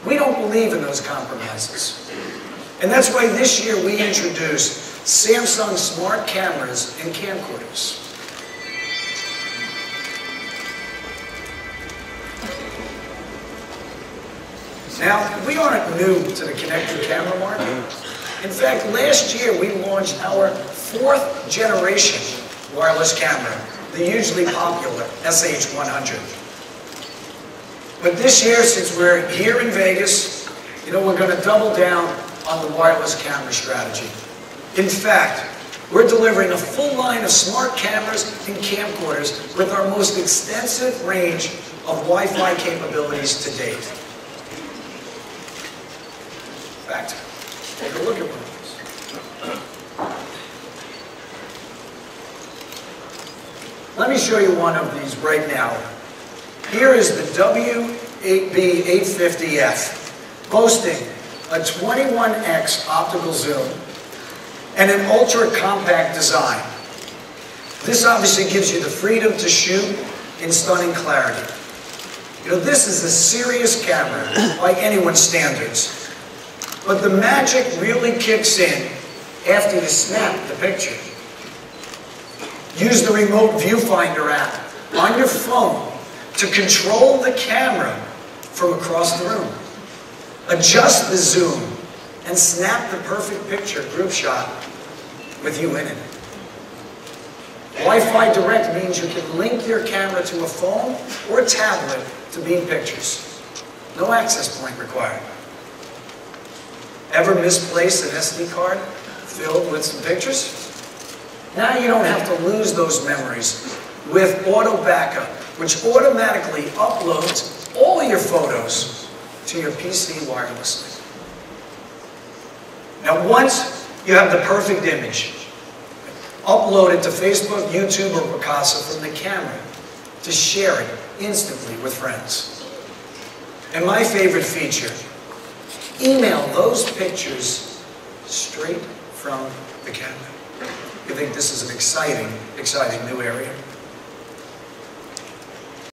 We don't believe in those compromises. And that's why this year we introduced Samsung smart cameras and camcorders. Now, we aren't new to the connected camera market. In fact, last year we launched our 4th generation wireless camera, the hugely popular CES'2012. But this year, since we're here in Vegas, we're going to double down on the wireless camera strategy. In fact, we're delivering a full line of smart cameras and camcorders with our most extensive range of Wi-Fi capabilities to date. In fact, take a look at one of these. Let me show you one of these right now. Here is the W8B850F, boasting a 21x optical zoom and an ultra-compact design. This obviously gives you the freedom to shoot in stunning clarity. This is a serious camera by anyone's standards. But the magic really kicks in after you snap the picture. Use the remote viewfinder app on your phone to control the camera from across the room. Adjust the zoom and snap the perfect picture group shot with you in it. Wi-Fi Direct means you can link your camera to a phone or a tablet to beam pictures. No access point required. Ever misplace an SD card filled with some pictures? Now you don't have to lose those memories with auto backup, which automatically uploads all your photos to your PC wirelessly. Now once you have the perfect image, upload it to Facebook, YouTube, or Picasa from the camera to share it instantly with friends. And my favorite feature, email those pictures straight from the camera. You think this is an exciting, exciting new area?